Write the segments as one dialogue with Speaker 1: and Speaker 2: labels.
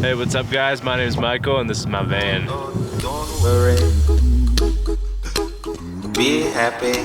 Speaker 1: Hey, what's up guys? My name is Michael and this is my van.
Speaker 2: Don't worry, be happy.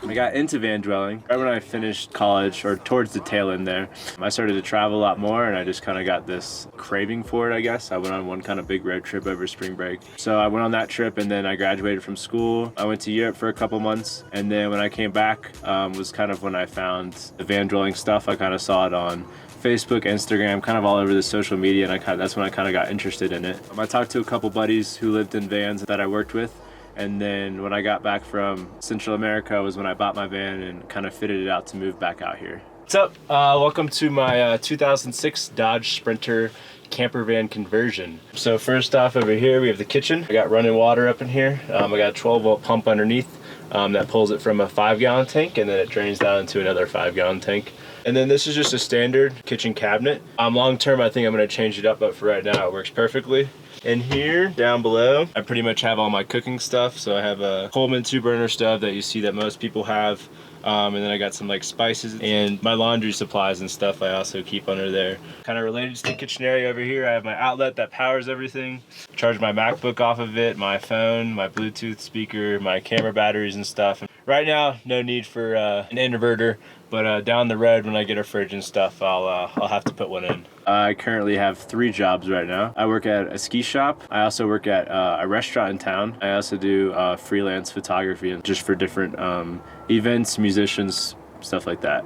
Speaker 1: I got into van dwelling right when I finished college, or towards the tail end there. I started to travel a lot more and I just kind of got this craving for it, I guess. I went on one kind of big road trip over spring break. So I went on that trip and then I graduated from school. I went to Europe for a couple months, and then when I came back was kind of when I found the van dwelling stuff. I kind of saw it on Facebook, Instagram, kind of all over the social media, and that's when I kind of got interested in it. I talked to a couple buddies who lived in vans that I worked with, and then when I got back from Central America was when I bought my van and kind of fitted it out to move back out here. What's up? Welcome to my 2006 Dodge Sprinter camper van conversion. So first off, over here we have the kitchen. I got running water up in here. I got a 12-volt pump underneath that pulls it from a 5-gallon tank, and then it drains down into another 5-gallon tank. And then this is just a standard kitchen cabinet. Long term, I think I'm gonna change it up, but for right now, it works perfectly. And here, down below, I pretty much have all my cooking stuff. So I have a Coleman 2-burner stove that you see that most people have. And then I got some like spices and my laundry supplies and stuff I also keep under there. Kind of related to the kitchen area over here, I have my outlet that powers everything. Charge my MacBook off of it, my phone, my Bluetooth speaker, my camera batteries and stuff. Right now, no need for an inverter, but down the road when I get a fridge and stuff, I'll have to put one in. I currently have 3 jobs right now. I work at a ski shop. I also work at a restaurant in town. I also do freelance photography and just for different events, musicians, stuff like that.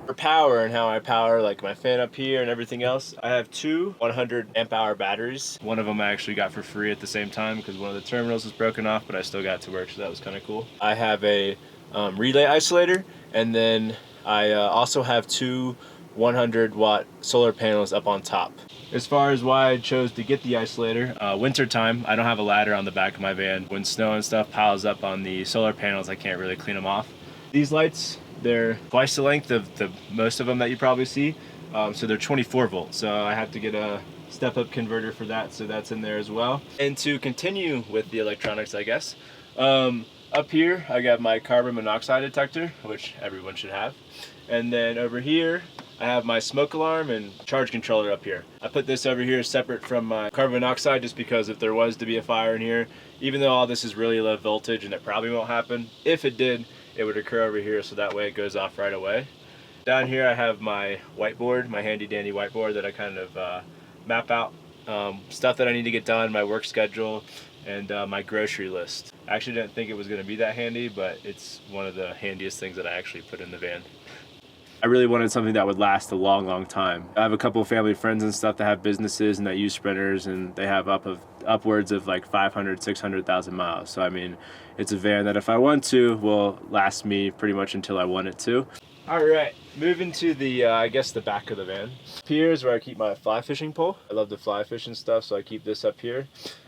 Speaker 1: For power and how I power like my fan up here and everything else, I have 2 100 amp hour batteries. One of them I actually got for free at the same time because one of the terminals was broken off, but I still got it to work, so that was kind of cool. I have a relay isolator, and then I also have 2 100-watt solar panels up on top. As far as why I chose to get the isolator, winter time, I don't have a ladder on the back of my van. When snow and stuff piles up on the solar panels, I can't really clean them off. These lights, they're twice the length of most of them that you probably see, so they're 24 volts. So I have to get a step-up converter for that, so that's in there as well. And to continue with the electronics, I guess, up here I got my carbon monoxide detector, which everyone should have. And then over here I have my smoke alarm and charge controller up here. I put this over here separate from my carbon monoxide just because if there was to be a fire in here, even though all this is really low voltage and it probably won't happen, if it did, it would occur over here, so that way it goes off right away. Down here I have my whiteboard, my handy dandy whiteboard that I kind of map out stuff that I need to get done, my work schedule, and my grocery list. I actually didn't think it was going to be that handy, but it's one of the handiest things that I actually put in the van. I really wanted something that would last a long time. I have a couple of family friends and stuff that have businesses and that use sprinters, and they have upwards of like 500, 600,000 miles. So I mean, it's a van that if I want to will last me pretty much until I want it to. All right, moving to the, I guess the back of the van. Here is where I keep my fly fishing pole. I love to fly fish and stuff, so I keep this up here.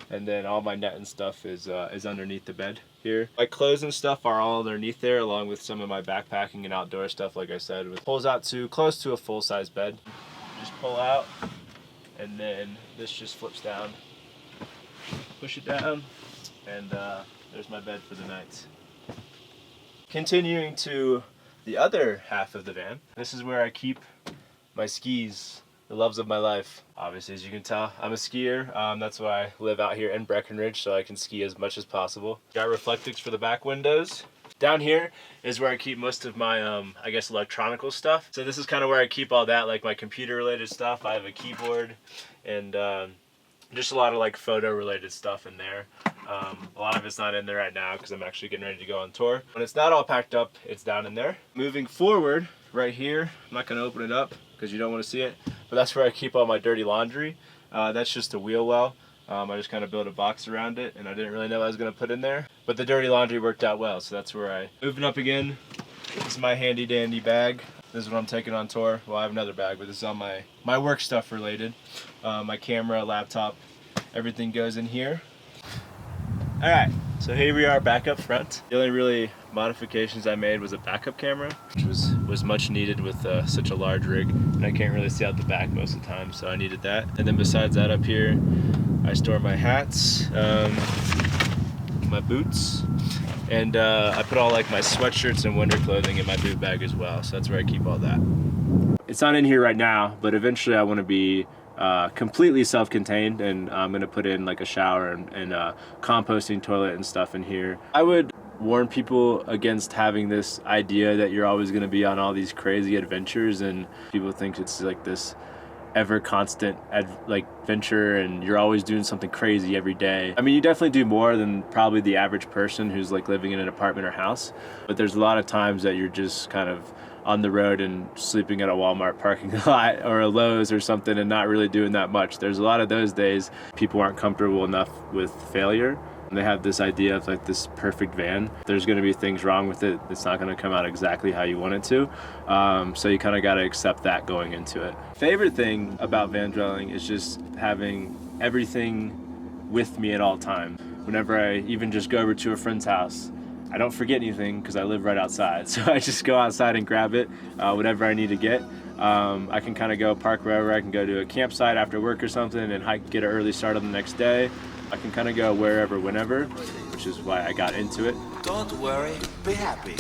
Speaker 1: And then all my net and stuff is underneath the bed here. My clothes and stuff are all underneath there, along with some of my backpacking and outdoor stuff, like I said. It pulls out to close to a full-size bed. Just pull out, and then this just flips down. Push it down, and there's my bed for the night. Continuing to the other half of the van, this is where I keep my skis, the loves of my life. Obviously, as you can tell, I'm a skier. That's why I live out here in Breckenridge, so I can ski as much as possible. Got reflectix for the back windows. Down here is where I keep most of my, I guess, electronical stuff. So this is kind of where I keep all that, like my computer-related stuff. I have a keyboard and just a lot of like photo-related stuff in there. A lot of it's not in there right now because I'm actually getting ready to go on tour. When it's not all packed up, it's down in there. Moving forward, right here, I'm not going to open it up because you don't want to see it, but that's where I keep all my dirty laundry. That's just a wheel well. I just kind of built a box around it, and I didn't really know what I was going to put in there, but the dirty laundry worked out well, so that's where I... Moving up again, this is my handy dandy bag. This is what I'm taking on tour. Well, I have another bag, but this is all my work stuff related. My camera, laptop, everything goes in here. All right, so here we are back up front. The only really modifications I made was a backup camera, which was much needed with such a large rig, and I can't really see out the back most of the time, so I needed that. And then besides that, up here I store my hats, my boots, and I put all like my sweatshirts and winter clothing in my boot bag as well, so that's where I keep all that. it's not in here right now, but eventually I want to be completely self-contained, and I'm gonna put in like a shower and a composting toilet and stuff in here. I would warn people against having this idea that you're always gonna be on all these crazy adventures, and people think it's like this ever constant venture and you're always doing something crazy every day. I mean, you definitely do more than probably the average person who's like living in an apartment or house, but there's a lot of times that you're just kind of on the road and sleeping at a Walmart parking lot or a Lowe's or something and not really doing that much. There's a lot of those days people aren't comfortable enough with failure. And they have this idea of like this perfect van. There's gonna be things wrong with it. It's not gonna come out exactly how you want it to. So you kind of gotta accept that going into it. Favorite thing about van dwelling is just having everything with me at all times. Whenever I even just go over to a friend's house, I don't forget anything because I live right outside. So I just go outside and grab it, whatever I need to get. I can kind of go park wherever. I can go to a campsite after work or something and hike, get an early start on the next day. I can kind of go wherever, whenever, which is why I got into it.
Speaker 2: Don't worry, be happy.